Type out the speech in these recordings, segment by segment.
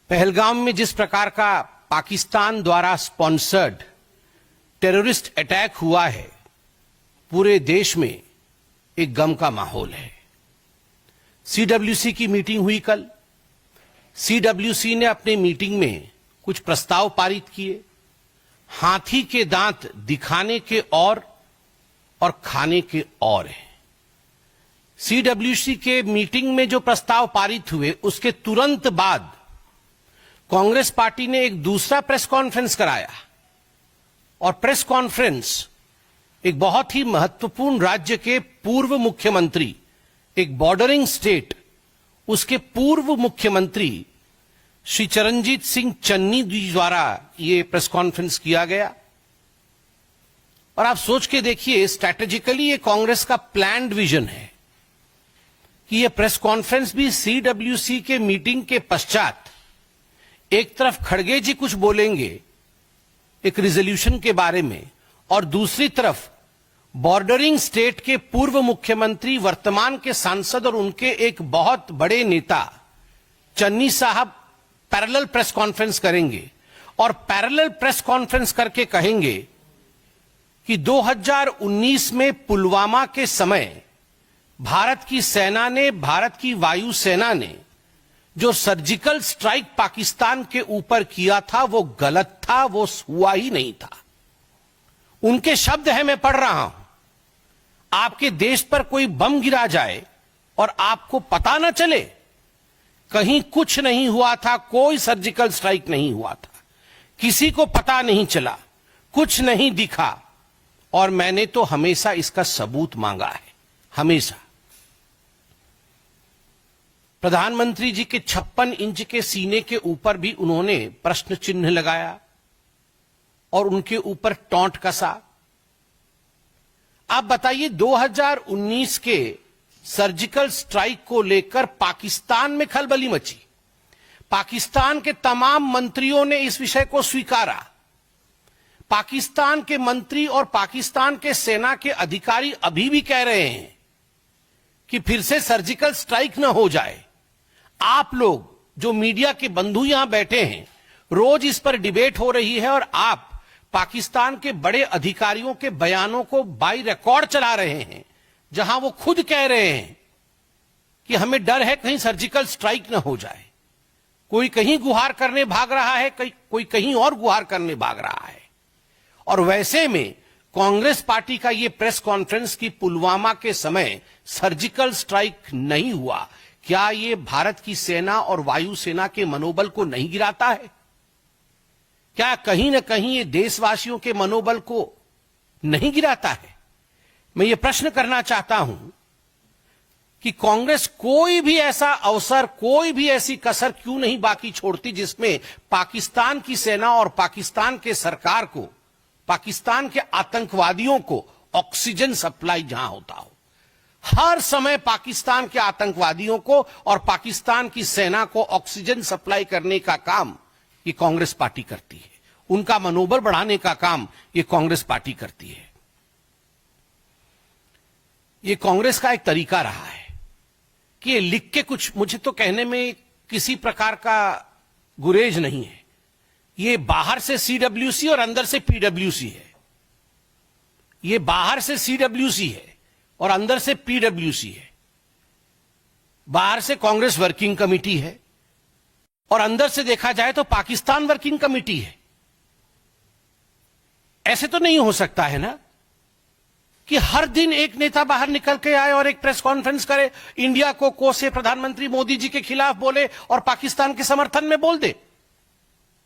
पहलगाम में जिस प्रकार का पाकिस्तान द्वारा स्पॉन्सर्ड टेररिस्ट अटैक हुआ है, पूरे देश में एक गम का माहौल है। सीडब्ल्यूसी की मीटिंग हुई कल। सीडब्ल्यूसी ने अपने मीटिंग में कुछ प्रस्ताव पारित किए। हाथी के दांत दिखाने के और खाने के और हैं। सीडब्ल्यूसी के मीटिंग में जो प्रस्ताव पारित हुए, उसके तुरंत बाद कांग्रेस पार्टी ने एक दूसरा प्रेस कॉन्फ्रेंस कराया और प्रेस कॉन्फ्रेंस एक बहुत ही महत्वपूर्ण राज्य के पूर्व मुख्यमंत्री, एक बॉर्डरिंग स्टेट, उसके पूर्व मुख्यमंत्री श्री चरणजीत सिंह चन्नी जी द्वारा यह प्रेस कॉन्फ्रेंस किया गया। और आप सोच के देखिए, स्ट्रैटेजिकली ये कांग्रेस का प्लान्ड विजन है कि यह प्रेस कॉन्फ्रेंस भी सीडब्ल्यूसी के मीटिंग के पश्चात एक तरफ खड़गे जी कुछ बोलेंगे एक रिजोल्यूशन के बारे में, और दूसरी तरफ बॉर्डरिंग स्टेट के पूर्व मुख्यमंत्री, वर्तमान के सांसद और उनके एक बहुत बड़े नेता चन्नी साहब पैरेलल प्रेस कॉन्फ्रेंस करेंगे और पैरेलल प्रेस कॉन्फ्रेंस करके कहेंगे कि 2019 में पुलवामा के समय भारत की सेना ने, भारत की वायुसेना ने जो सर्जिकल स्ट्राइक पाकिस्तान के ऊपर किया था वो गलत था, वो हुआ ही नहीं था। उनके शब्द हैं, मैं पढ़ रहा हूं। आपके देश पर कोई बम गिरा जाए और आपको पता ना चले, कहीं कुछ नहीं हुआ था, कोई सर्जिकल स्ट्राइक नहीं हुआ था, किसी को पता नहीं चला, कुछ नहीं दिखा, और मैंने तो हमेशा इसका सबूत मांगा है, हमेशा। प्रधानमंत्री जी के 56 इंच के सीने के ऊपर भी उन्होंने प्रश्न चिन्ह लगाया और उनके ऊपर टॉन्ट कसा। आप बताइए, 2019 के सर्जिकल स्ट्राइक को लेकर पाकिस्तान में खलबली मची। पाकिस्तान के तमाम मंत्रियों ने इस विषय को स्वीकारा। पाकिस्तान के मंत्री और पाकिस्तान के सेना के अधिकारी अभी भी कह रहे हैं कि फिर से सर्जिकल स्ट्राइक न हो जाए। आप लोग जो मीडिया के बंधु यहां बैठे हैं, रोज इस पर डिबेट हो रही है और आप पाकिस्तान के बड़े अधिकारियों के बयानों को बाई रिकॉर्ड चला रहे हैं, जहां वो खुद कह रहे हैं कि हमें डर है कहीं सर्जिकल स्ट्राइक न हो जाए। कोई कहीं गुहार करने भाग रहा है, कोई कहीं और गुहार करने भाग रहा है। और वैसे में कांग्रेस पार्टी का यह प्रेस कॉन्फ्रेंस कि पुलवामा के समय सर्जिकल स्ट्राइक नहीं हुआ, क्या यह भारत की सेना और वायुसेना के मनोबल को नहीं गिराता है? क्या कहीं ना कहीं ये देशवासियों के मनोबल को नहीं गिराता है? मैं ये प्रश्न करना चाहता हूं कि कांग्रेस कोई भी ऐसा अवसर, कोई भी ऐसी कसर क्यों नहीं बाकी छोड़ती जिसमें पाकिस्तान की सेना और पाकिस्तान के सरकार को, पाकिस्तान के आतंकवादियों को ऑक्सीजन सप्लाई जहां होता हो। हर समय पाकिस्तान के आतंकवादियों को और पाकिस्तान की सेना को ऑक्सीजन सप्लाई करने का काम ये कांग्रेस पार्टी करती है। उनका मनोबल बढ़ाने का काम ये कांग्रेस पार्टी करती है। ये कांग्रेस का एक तरीका रहा है कि ये लिख के कुछ, मुझे तो कहने में किसी प्रकार का गुरेज नहीं है। ये बाहर से सीडब्ल्यूसी और अंदर से पीडब्ल्यूसी है। ये बाहर से सीडब्ल्यूसी है और अंदर से पीडब्ल्यूसी है। बाहर से कांग्रेस वर्किंग कमेटी है और अंदर से देखा जाए तो पाकिस्तान वर्किंग कमेटी है। ऐसे तो नहीं हो सकता है ना कि हर दिन एक नेता बाहर निकल के आए और एक प्रेस कॉन्फ्रेंस करे, इंडिया को कोसे, प्रधानमंत्री मोदी जी के खिलाफ बोले और पाकिस्तान के समर्थन में बोल दे।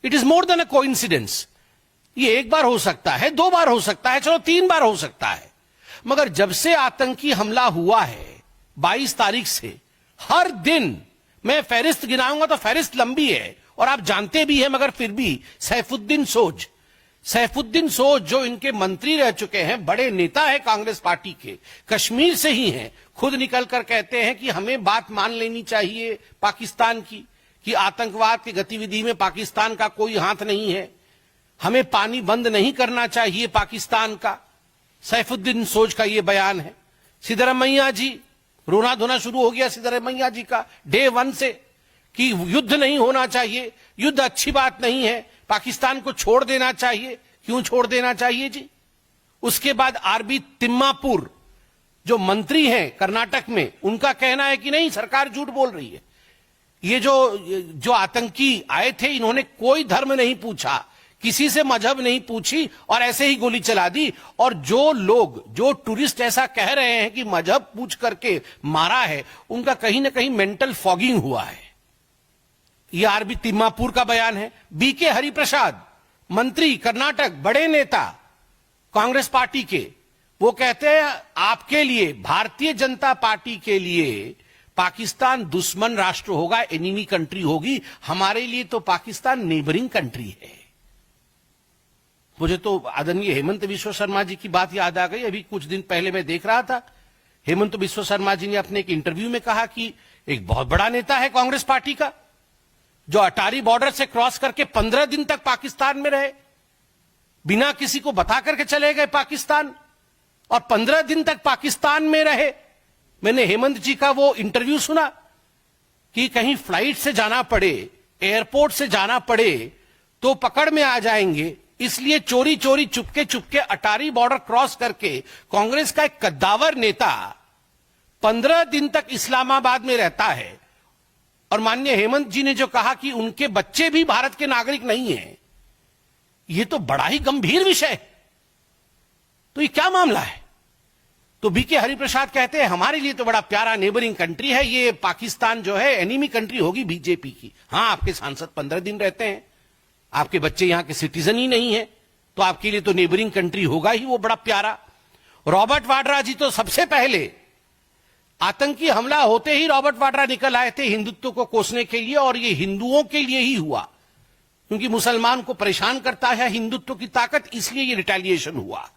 It is more than a coincidence. ये एक बार हो सकता है, 2 बार हो सकता है, चलो 3 बार हो सकता है, मगर जब से आतंकी हमला हुआ है 22 तारीख से, हर दिन मैं फहरिस्त गिनाऊंगा तो फहरिस्त लंबी है और आप जानते भी हैं, मगर फिर भी सैफुद्दीन सोज जो इनके मंत्री रह चुके हैं, बड़े नेता है कांग्रेस पार्टी के, कश्मीर से ही हैं, खुद निकलकर कहते हैं कि हमें बात मान लेनी चाहिए पाकिस्तान की कि आतंकवाद की गतिविधि में पाकिस्तान का कोई हाथ नहीं है, हमें पानी बंद नहीं करना चाहिए पाकिस्तान का। सैफुद्दीन सोज का यह बयान है। सिद्धरमैया जी, रोना धोना शुरू हो गया सिद्धरमैया जी का डे 1 से कि युद्ध नहीं होना चाहिए, युद्ध अच्छी बात नहीं है, पाकिस्तान को छोड़ देना चाहिए। क्यों छोड़ देना चाहिए जी? उसके बाद आरबी तिम्मापुर जो मंत्री हैं कर्नाटक में, उनका कहना है कि नहीं, सरकार झूठ बोल रही है। ये जो आतंकी आए थे, इन्होंने कोई धर्म नहीं पूछा, किसी से मजहब नहीं पूछी और ऐसे ही गोली चला दी। और जो टूरिस्ट ऐसा कह रहे हैं कि मजहब पूछ करके मारा है, उनका कहीं ना कहीं मेंटल फॉगिंग हुआ है। यह आरबी तिम्मापुर का बयान है। बीके हरिप्रसाद, मंत्री कर्नाटक, बड़े नेता कांग्रेस पार्टी के, वो कहते हैं आपके लिए, भारतीय जनता पार्टी के लिए पाकिस्तान दुश्मन राष्ट्र होगा, एनिमी कंट्री होगी, हमारे लिए तो पाकिस्तान नेबरिंग कंट्री है। मुझे तो आदरणीय हेमंत बिस्वा शर्मा जी की बात याद आ गई। अभी कुछ दिन पहले मैं देख रहा था, हेमंत बिस्वा शर्मा जी ने अपने एक इंटरव्यू में कहा कि एक बहुत बड़ा नेता है कांग्रेस पार्टी का, जो अटारी बॉर्डर से क्रॉस करके 15 दिन तक पाकिस्तान में रहे, बिना किसी को बता करके चले गए पाकिस्तान, और 15 दिन तक पाकिस्तान में रहे। मैंने हेमंत जी का वो इंटरव्यू सुना कि कहीं फ्लाइट से जाना पड़े, एयरपोर्ट से जाना पड़े तो पकड़ में आ जाएंगे, इसलिए चोरी चोरी चुपके चुपके अटारी बॉर्डर क्रॉस करके कांग्रेस का एक कद्दावर नेता 15 दिन तक इस्लामाबाद में रहता है। और माननीय हेमंत जी ने जो कहा कि उनके बच्चे भी भारत के नागरिक नहीं हैं, यह तो बड़ा ही गंभीर विषय है। तो ये क्या मामला है? तो बीके हरिप्रसाद कहते हैं हमारे लिए तो बड़ा प्यारा नेबरिंग कंट्री है, ये पाकिस्तान जो है एनिमी कंट्री होगी बीजेपी की। हां, आपके सांसद 15 दिन रहते हैं, आपके बच्चे यहां के सिटीजन ही नहीं है, तो आपके लिए तो नेबरिंग कंट्री होगा ही वो बड़ा प्यारा। रॉबर्ट वाड्रा जी तो सबसे पहले आतंकी हमला होते ही रॉबर्ट वाड्रा निकल आए थे हिंदुत्व को कोसने के लिए, और ये हिंदुओं के लिए ही हुआ, क्योंकि मुसलमान को परेशान करता है हिंदुत्व की ताकत, इसलिए ये रिटेलिएशन हुआ।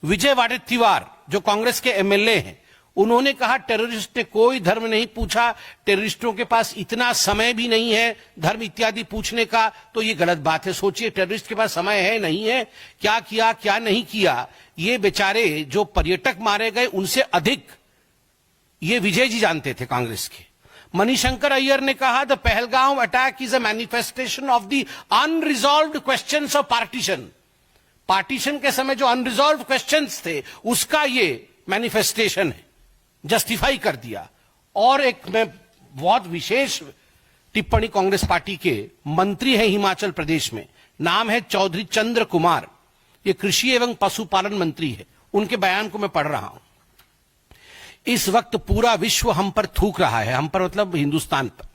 विजय वाडेत्तिवार जो कांग्रेस के एमएलए हैं, उन्होंने कहा टेररिस्ट ने कोई धर्म नहीं पूछा, टेररिस्टों के पास इतना समय भी नहीं है धर्म इत्यादि पूछने का, तो ये गलत बात है। सोचिए, टेररिस्ट के पास समय है नहीं है, क्या किया क्या नहीं किया। ये बेचारे जो पर्यटक मारे गए उनसे अधिक ये विजय जी जानते थे कांग्रेस के। मणिशंकर अय्यर ने कहा the Pahalgam attack is a manifestation of the unresolved questions of partition. Partition के समय जो अनरिजॉल्व्ड क्वेश्चंस थे उसका ये मैनिफेस्टेशन है, जस्टिफाई कर दिया। और एक मैं बहुत विशेष टिप्पणी कांग्रेस पार्टी के मंत्री हैं हिमाचल प्रदेश में, नाम है चौधरी चंद्र कुमार, ये कृषि एवं पशुपालन मंत्री है। उनके बयान को मैं पढ़ रहा हूं। इस वक्त पूरा विश्व हम पर थूक रहा है, हम पर मतलब हिंदुस्तान पर,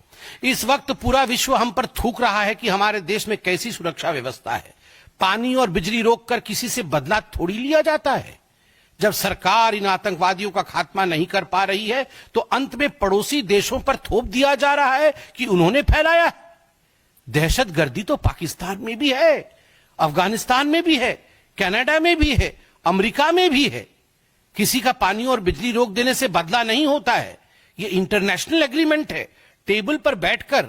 इस वक्त पूरा विश्व हम पर थूक रहा है कि हमारे देश में कैसी सुरक्षा व्यवस्था है। पानी और बिजली रोककर किसी से बदला थोड़ी लिया जाता है। जब सरकार इन आतंकवादियों का खात्मा नहीं कर पा रही है तो अंत में पड़ोसी देशों पर थोप दिया जा रहा है कि उन्होंने फैलाया। दहशतगर्दी तो पाकिस्तान में भी है, अफगानिस्तान में भी है, कनाडा में भी है, अमेरिका में भी है। किसी का पानी और बिजली रोक देने से बदला नहीं होता है, यह इंटरनेशनल एग्रीमेंट है। टेबल पर बैठकर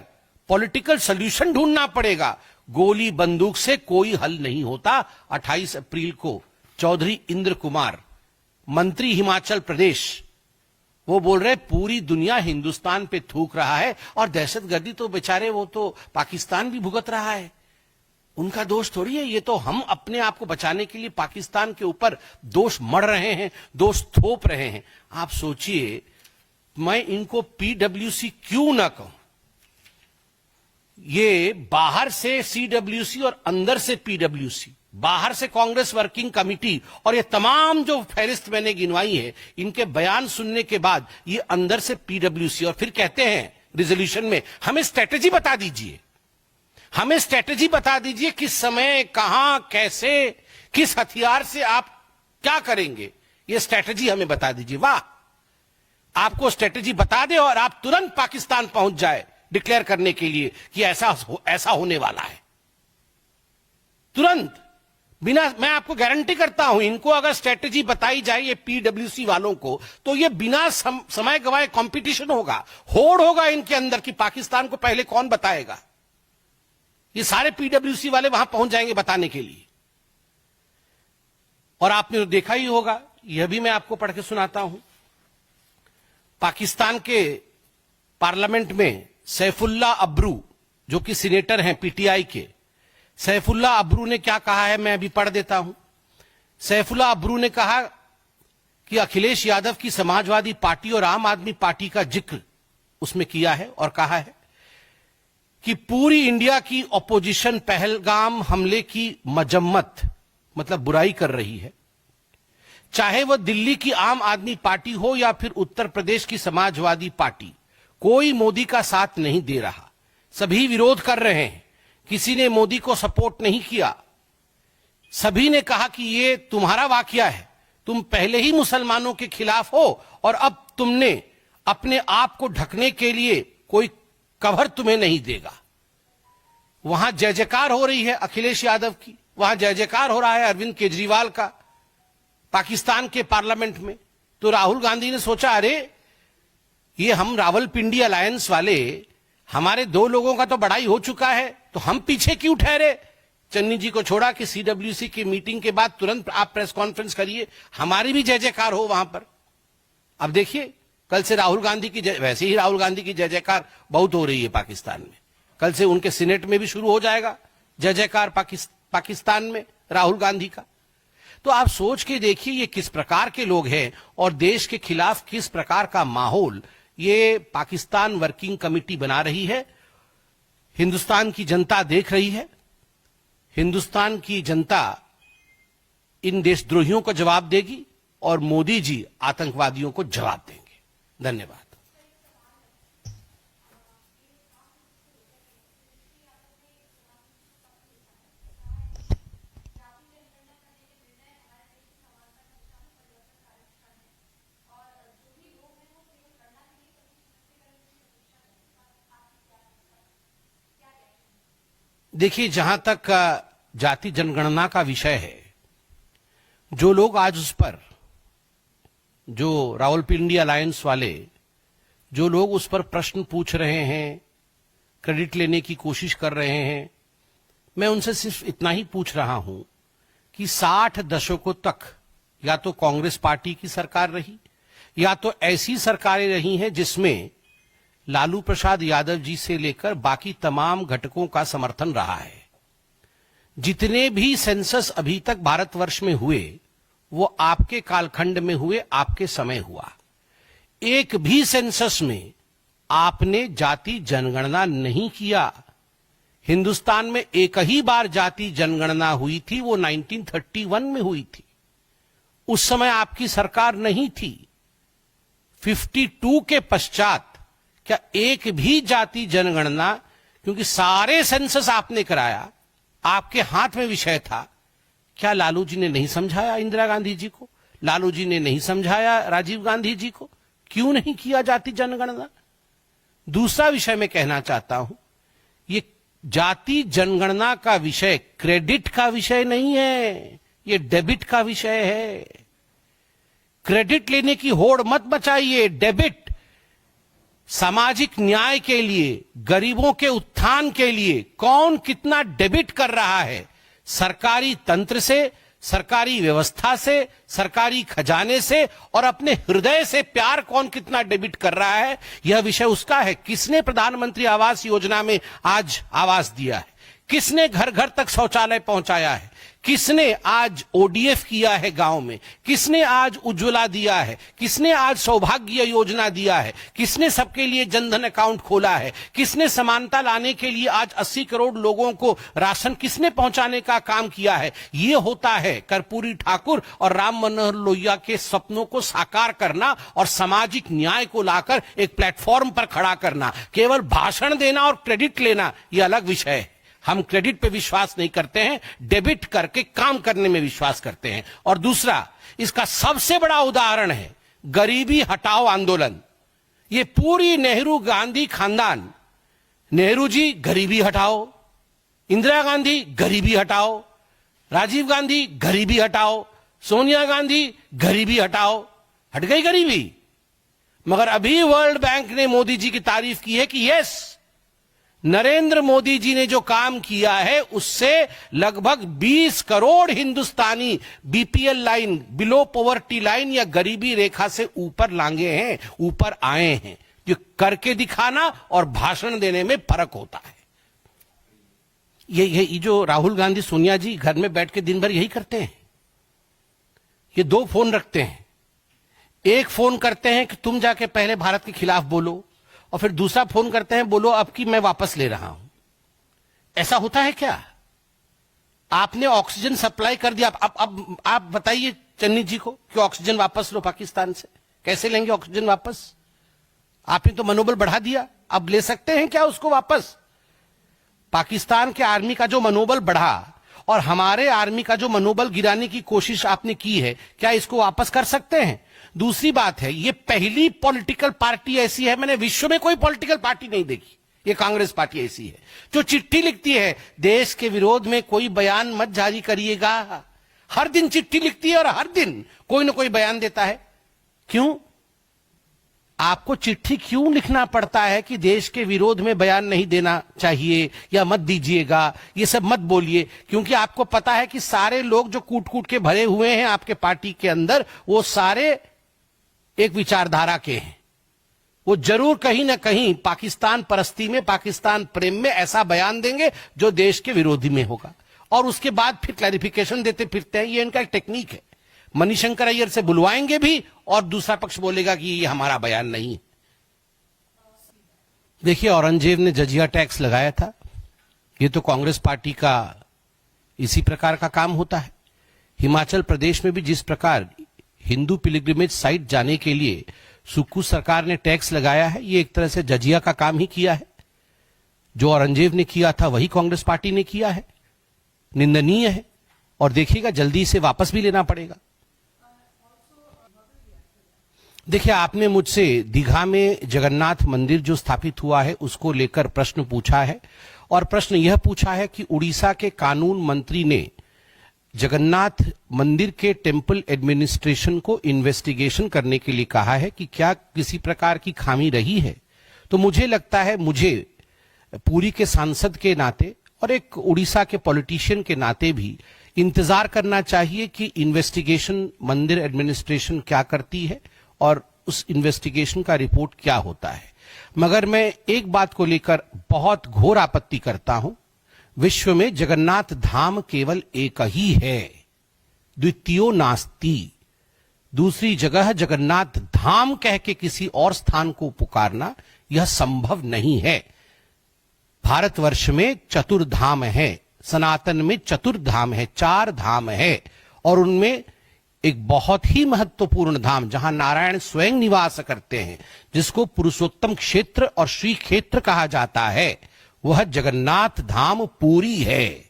पॉलिटिकल सॉल्यूशन ढूंढना पड़ेगा, गोली बंदूक से कोई हल नहीं होता। 28 अप्रैल को चौधरी इंद्र कुमार, मंत्री हिमाचल प्रदेश, वो बोल रहे पूरी दुनिया हिंदुस्तान पे थूक रहा है और दहशतगर्दी तो बेचारे वो तो पाकिस्तान भी भुगत रहा है, उनका दोष थोड़ी है। ये तो हम अपने आप को बचाने के लिए पाकिस्तान के ऊपर दोष मढ़ रहे हैं, दोष थोप रहे हैं। आप सोचिए, मैं इनको पीडब्ल्यूसी क्यों ना कहूं, ये बाहर से सीडब्ल्यूसी और अंदर से पीडब्ल्यूसी, बाहर से कांग्रेस वर्किंग कमेटी, और ये तमाम जो फहरिस्त मैंने गिनवाई है, इनके बयान सुनने के बाद ये अंदर से पीडब्ल्यूसी, और फिर कहते हैं रिजोल्यूशन में हमें स्ट्रेटेजी बता दीजिए, हमें स्ट्रेटेजी बता दीजिए, किस समय, कहां, कैसे, किस हथियार से आप क्या करेंगे, ये स्ट्रेटेजी हमें बता दीजिए। वाह, आपको स्ट्रेटेजी बता दे और आप तुरंत पाकिस्तान पहुंच जाए डिक्लेयर करने के लिए कि ऐसा होने वाला है, तुरंत, बिना, मैं आपको गारंटी करता हूं, इनको अगर स्ट्रेटेजी बताई जाए ये पीडब्ल्यूसी वालों को, तो ये बिना समय गवाए कंपटीशन होगा, होड़ होगा इनके अंदर कि पाकिस्तान को पहले कौन बताएगा। ये सारे पीडब्ल्यूसी वाले वहां पहुंच जाएंगे बताने के लिए। और आपने देखा ही होगा, यह भी मैं आपको पढ़ के सुनाता हूं, पाकिस्तान के पार्लियामेंट में सैफुल्ला अब्रू, जो कि सीनेटर हैं पीटीआई के, सैफुल्ला अब्रू ने क्या कहा है मैं अभी पढ़ देता हूं। सैफुल्ला अब्रू ने कहा कि अखिलेश यादव की समाजवादी पार्टी और आम आदमी पार्टी का जिक्र उसमें किया है और कहा है कि पूरी इंडिया की ऑपोजिशन पहलगाम हमले की मजम्मत, मतलब बुराई कर रही है, चाहे वह दिल्ली की आम आदमी पार्टी हो या फिर उत्तर प्रदेश की समाजवादी पार्टी, कोई मोदी का साथ नहीं दे रहा, सभी विरोध कर रहे हैं, किसी ने मोदी को सपोर्ट नहीं किया। सभी ने कहा कि ये तुम्हारा वाकया है, तुम पहले ही मुसलमानों के खिलाफ हो और अब तुमने अपने आप को ढकने के लिए कोई कवर तुम्हें नहीं देगा। वहां जय जयकार हो रही है अखिलेश यादव की, वहां जय जयकार हो रहा है अरविंद केजरीवाल का पाकिस्तान के पार्लियामेंट में। तो राहुल गांधी ने सोचा, अरे ये हम रावलपिंडी अलायंस वाले, हमारे दो लोगों का तो बड़ाई हो चुका है, तो हम पीछे क्यों ठहरे। चन्नी जी को छोड़ा कि सीडब्ल्यूसी की मीटिंग के बाद तुरंत आप प्रेस कॉन्फ्रेंस करिए, हमारी भी जय जयकार हो वहां पर। अब देखिए कल से राहुल गांधी की, वैसे ही राहुल गांधी की जय जयकार बहुत हो रही है पाकिस्तान में, कल से उनके सीनेट में भी शुरू हो जाएगा जय जयकार पाकिस्तान में राहुल गांधी का। तो आप सोच के देखिए ये किस प्रकार के लोग हैं और देश के खिलाफ किस प्रकार का माहौल ये पाकिस्तान वर्किंग कमेटी बना रही है। हिंदुस्तान की जनता देख रही है, हिंदुस्तान की जनता इन देशद्रोहियों को जवाब देगी और मोदी जी आतंकवादियों को जवाब देंगे। धन्यवाद। देखिए, जहां तक जाति जनगणना का विषय है, जो लोग आज उस पर, जो रावलपिंडी अलायंस वाले, जो लोग उस पर प्रश्न पूछ रहे हैं, क्रेडिट लेने की कोशिश कर रहे हैं, मैं उनसे सिर्फ इतना ही पूछ रहा हूं कि 60 दशकों तक या तो कांग्रेस पार्टी की सरकार रही या तो ऐसी सरकारें रही हैं जिसमें लालू प्रसाद यादव जी से लेकर बाकी तमाम घटकों का समर्थन रहा है। जितने भी सेंसस अभी तक भारतवर्ष में हुए वो आपके कालखंड में हुए, आपके समय हुआ। एक भी सेंसस में आपने जाति जनगणना नहीं किया। हिंदुस्तान में एक ही बार जाति जनगणना हुई थी, वो 1931 में हुई थी। उस समय आपकी सरकार नहीं थी। 52 के पश्चात क्या एक भी जाति जनगणना, क्योंकि सारे सेंसस आपने कराया, आपके हाथ में विषय था, क्या लालू जी ने नहीं समझाया इंदिरा गांधी जी को? लालू जी ने नहीं समझाया राजीव गांधी जी को? क्यों नहीं किया जाति जनगणना? दूसरा विषय मैं कहना चाहता हूं, ये जाति जनगणना का विषय क्रेडिट का विषय नहीं है, ये डेबिट का विषय है। क्रेडिट लेने की होड़ मत मचाइए। डेबिट सामाजिक न्याय के लिए, गरीबों के उत्थान के लिए कौन कितना डेबिट कर रहा है, सरकारी तंत्र से, सरकारी व्यवस्था से, सरकारी खजाने से और अपने हृदय से प्यार कौन कितना डेबिट कर रहा है, यह विषय उसका है। किसने प्रधानमंत्री आवास योजना में आज आवास दिया है? किसने घर घर तक शौचालय पहुंचाया है? किसने आज ओडीएफ किया है गांव में? किसने आज उज्ज्वला दिया है? किसने आज सौभाग्य योजना दिया है? किसने सबके लिए जनधन अकाउंट खोला है? किसने समानता लाने के लिए आज 80 करोड़ लोगों को राशन किसने पहुंचाने का काम किया है? ये होता है कर्पूरी ठाकुर और राम मनोहर लोहिया के सपनों को साकार करना और सामाजिक न्याय को लाकर एक प्लेटफॉर्म पर खड़ा करना। केवल भाषण देना और क्रेडिट लेना ये अलग विषय है। हम क्रेडिट पे विश्वास नहीं करते हैं, डेबिट करके काम करने में विश्वास करते हैं। और दूसरा, इसका सबसे बड़ा उदाहरण है गरीबी हटाओ आंदोलन। ये पूरी नेहरू गांधी खानदान, नेहरू जी गरीबी हटाओ, इंदिरा गांधी गरीबी हटाओ, राजीव गांधी गरीबी हटाओ, सोनिया गांधी गरीबी हटाओ, हट गई गरीबी। मगर अभी वर्ल्ड बैंक ने मोदी जी की तारीफ की है कि यस, नरेंद्र मोदी जी ने जो काम किया है उससे लगभग 20 करोड़ हिंदुस्तानी BPL line, below poverty line या गरीबी रेखा से ऊपर लांगे हैं, ऊपर आए हैं। ये करके दिखाना और भाषण देने में फर्क होता है। ये जो राहुल गांधी सोनिया जी घर में बैठ के दिन भर यही करते हैं। ये दो फोन रखते हैं, एक फोन करते हैं कि तुम जाके पहले भारत के खिलाफ बोलो, और फिर दूसरा फोन करते हैं बोलो अब की मैं वापस ले रहा हूं। ऐसा होता है क्या? आपने ऑक्सीजन सप्लाई कर दिया, अब आप बताइए चन्नी जी को कि ऑक्सीजन वापस लो पाकिस्तान से। कैसे लेंगे ऑक्सीजन वापस? आपने तो मनोबल बढ़ा दिया, अब ले सकते हैं क्या उसको वापस? पाकिस्तान के आर्मी का जो मनोबल बढ़ा और हमारे आर्मी का जो मनोबल गिराने की कोशिश आपने की है, क्या इसको वापस कर सकते हैं? दूसरी बात है, ये पहली पॉलिटिकल पार्टी ऐसी है, मैंने विश्व में कोई पॉलिटिकल पार्टी नहीं देखी, ये कांग्रेस पार्टी ऐसी है जो चिट्ठी लिखती है देश के विरोध में कोई बयान मत जारी करिएगा। हर दिन चिट्ठी लिखती है और हर दिन कोई ना कोई बयान देता है। क्यों? आपको चिट्ठी क्यों लिखना पड़ता है कि देश के विरोध में बयान नहीं देना चाहिए या मत दीजिएगा, ये सब मत बोलिए? क्योंकि आपको पता है कि सारे लोग जो कूट कूट के भरे हुए हैं आपके पार्टी के अंदर, वो सारे एक विचारधारा के हैं। वो जरूर कहीं ना कहीं पाकिस्तान परस्ती में, पाकिस्तान प्रेम में ऐसा बयान देंगे जो देश के विरोधी में होगा, और उसके बाद फिर क्लैरिफिकेशन देते फिरते हैं। ये इनका एक टेक्निक है। मणिशंकर अय्यर से बुलवाएंगे भी और दूसरा पक्ष बोलेगा कि ये हमारा बयान नहीं है। देखिए, औरंगजेब ने जजिया टैक्स लगाया था, ये तो कांग्रेस पार्टी का इसी प्रकार का काम होता है। हिमाचल प्रदेश में भी जिस प्रकार हिंदू पिलग्रिमेज साइट जाने के लिए सुक्खू सरकार ने टैक्स लगाया है, ये एक तरह से जजिया का काम ही किया है। जो औरंगजेब ने किया था वही कांग्रेस पार्टी ने किया है, निंदनीय है, और देखिएगा जल्दी से वापस भी लेना पड़ेगा। देखिए, आपने मुझसे दीघा में जगन्नाथ मंदिर जो स्थापित हुआ है उसको लेकर प्रश्न पूछा है, और प्रश्न यह पूछा है कि उड़ीसा के कानून मंत्री ने जगन्नाथ मंदिर के टेंपल एडमिनिस्ट्रेशन को इन्वेस्टिगेशन करने के लिए कहा है कि क्या किसी प्रकार की खामी रही है। तो मुझे लगता है, मुझे पुरी के सांसद के नाते और एक उड़ीसा के पॉलिटिशियन के नाते भी इंतजार करना चाहिए कि इन्वेस्टिगेशन मंदिर एडमिनिस्ट्रेशन क्या करती है और उस इन्वेस्टिगेशन का रिपोर्ट क्या होता है। मगर मैं एक बात को लेकर बहुत घोर आपत्ति करता हूं, विश्व में जगन्नाथ धाम केवल एक ही है, द्वितीयो नास्ति। दूसरी जगह जगन्नाथ धाम कह के किसी और स्थान को पुकारना यह संभव नहीं है। भारतवर्ष में चतुर्धाम है, सनातन में चतुर्धाम है, 4 धाम है, और उनमें एक बहुत ही महत्वपूर्ण धाम जहां नारायण स्वयं निवास करते हैं, जिसको पुरुषोत्तम क्षेत्र और श्री क्षेत्र कहा जाता है, वह जगन्नाथ धाम पुरी है।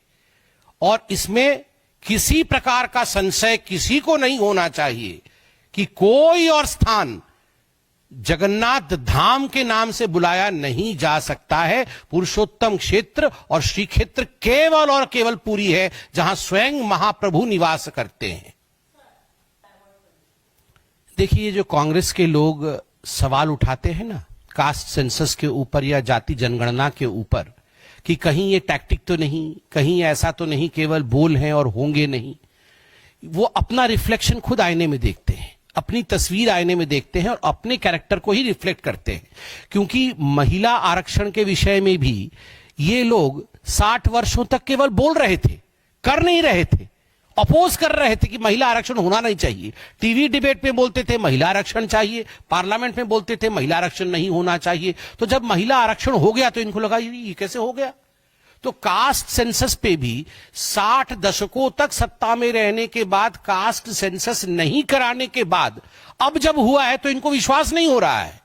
और इसमें किसी प्रकार का संशय किसी को नहीं होना चाहिए कि कोई और स्थान जगन्नाथ धाम के नाम से बुलाया नहीं जा सकता है। पुरुषोत्तम क्षेत्र और श्री क्षेत्र केवल और केवल पुरी है, जहां स्वयं महाप्रभु निवास करते हैं। देखिए, जो कांग्रेस के लोग सवाल उठाते हैं ना कास्ट सेंसस के ऊपर या जाति जनगणना के ऊपर, कि कहीं ये टैक्टिक तो नहीं, कहीं ऐसा तो नहीं, केवल बोल हैं और होंगे नहीं, वो अपना रिफ्लेक्शन खुद आईने में देखते हैं, अपनी तस्वीर आईने में देखते हैं और अपने कैरेक्टर को ही रिफ्लेक्ट करते हैं। क्योंकि महिला आरक्षण के विषय में भी ये लोग 60 वर्षों तक केवल बोल रहे थे, कर नहीं रहे थे, अपोज कर रहे थे कि महिला आरक्षण होना नहीं चाहिए। टीवी डिबेट में बोलते थे महिला आरक्षण चाहिए, पार्लियामेंट में बोलते थे महिला आरक्षण नहीं होना चाहिए। तो जब महिला आरक्षण हो गया तो इनको लगा ये कैसे हो गया। तो कास्ट सेंसस पे भी 60 दशकों तक सत्ता में रहने के बाद, कास्ट सेंसस नहीं कराने के बाद अब जब हुआ है तो इनको विश्वास नहीं हो रहा है।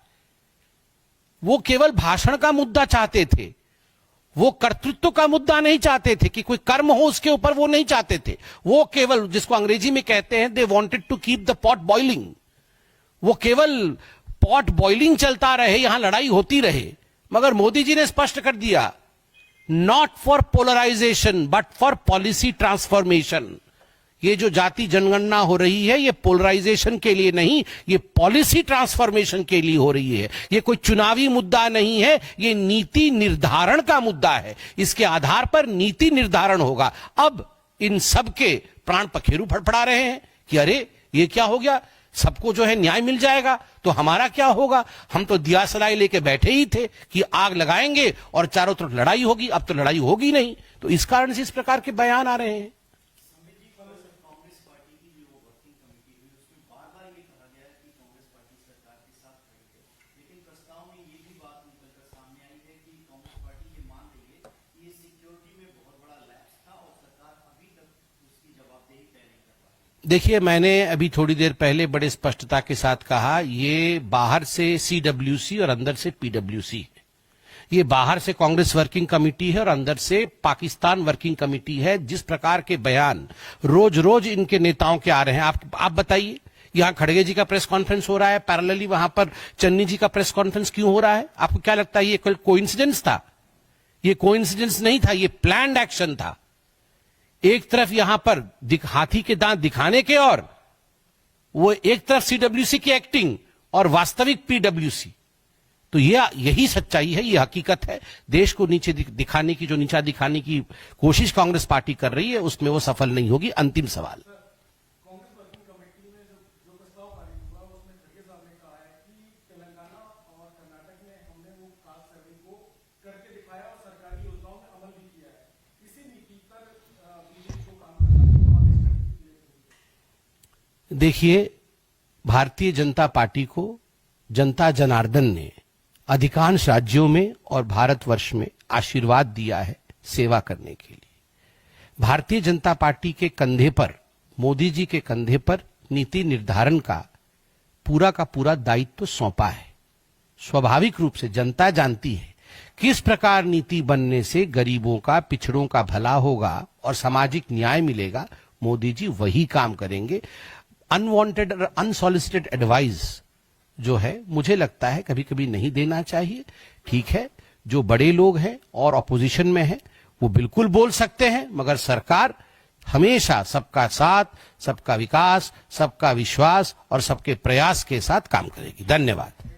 वो केवल भाषण का मुद्दा चाहते थे, वो कर्तृत्व का मुद्दा नहीं चाहते थे कि कोई कर्म हो उसके ऊपर, वो नहीं चाहते थे। वो केवल, जिसको अंग्रेजी में कहते हैं, they wanted to keep the pot boiling. वो केवल पॉट बॉइलिंग चलता रहे, यहां लड़ाई होती रहे। मगर मोदी जी ने स्पष्ट कर दिया, not for polarisation but for policy transformation. ये जो जाति जनगणना हो रही है, ये पोलराइजेशन के लिए नहीं, ये पॉलिसी ट्रांसफॉर्मेशन के लिए हो रही है। ये कोई चुनावी मुद्दा नहीं है, ये नीति निर्धारण का मुद्दा है। इसके आधार पर नीति निर्धारण होगा। अब इन सब के प्राण पखेरु फड़फड़ा रहे हैं कि अरे ये क्या हो गया, सबको जो है न्याय मिल जाएगा, तो हमारा क्या होगा? हम तो दिया सलाई लेके बैठे ही थे कि आग लगाएंगे और चारों तरफ लड़ाई होगी। अब तो लड़ाई होगी नहीं, तो इस कारण से इस प्रकार के बयान आ रहे हैं। देखिए, मैंने अभी थोड़ी देर पहले बड़े स्पष्टता के साथ कहा, ये बाहर से सीडब्ल्यूसी और अंदर से पीडब्ल्यूसी है। ये बाहर से कांग्रेस वर्किंग कमेटी है और अंदर से पाकिस्तान वर्किंग कमेटी है। जिस प्रकार के बयान रोज रोज इनके नेताओं के आ रहे हैं, आप बताइए। यहां खड़गे जी का प्रेस कॉन्फ्रेंस हो रहा है, पैरेलली वहां पर चन्नी जी का प्रेस कॉन्फ्रेंस क्यों हो रहा है? आपको क्या लगता है ये कोइंसिडेंस था? ये कोइंसिडेंस नहीं था, ये प्लान्ड एक्शन था। एक तरफ यहां पर हाथी के दांत दिखाने के, और वो एक तरफ सीडब्ल्यूसी की एक्टिंग और वास्तविक पीडब्ल्यूसी। तो यही सच्चाई है, ये हकीकत है। देश को नीचे दिखाने की, जो नीचा दिखाने की कोशिश कांग्रेस पार्टी कर रही है, उसमें वो सफल नहीं होगी। अंतिम सवाल, कांग्रेस वर्किंग कमेटी में जो प्रस्ताव पारित हुआ, उसमें खड़गे साहब ने कहा है कि तेलंगाना और कर्नाटक में हमने वो कास्ट सर्वे को करके दिखाया और सरकारी योजनाओं में अमल भी किया है। इसी नीति पर बीजेपी को काम करना है। देखिए, भारतीय जनता पार्टी को जनता जनार्दन ने अधिकांश राज्यों में और भारतवर्ष में आशीर्वाद दिया है सेवा करने के लिए। भारतीय जनता पार्टी के कंधे पर, मोदी जी के कंधे पर नीति निर्धारण का पूरा दायित्व सौंपा है। स्वाभाविक रूप से जनता जानती है किस प्रकार नीति बनने से गरीबों का, पिछड़ों का भला होगा और सामाजिक न्याय मिलेगा। मोदी जी वही काम करेंगे। अनवांटेड और अनसॉलिसिटेड एडवाइस जो है, मुझे लगता है कभी कभी नहीं देना चाहिए। ठीक है, जो बड़े लोग हैं और ऑपोजिशन में हैं, वो बिल्कुल बोल सकते हैं, मगर सरकार हमेशा सबका साथ, सबका विकास, सबका विश्वास और सबके प्रयास के साथ काम करेगी। धन्यवाद।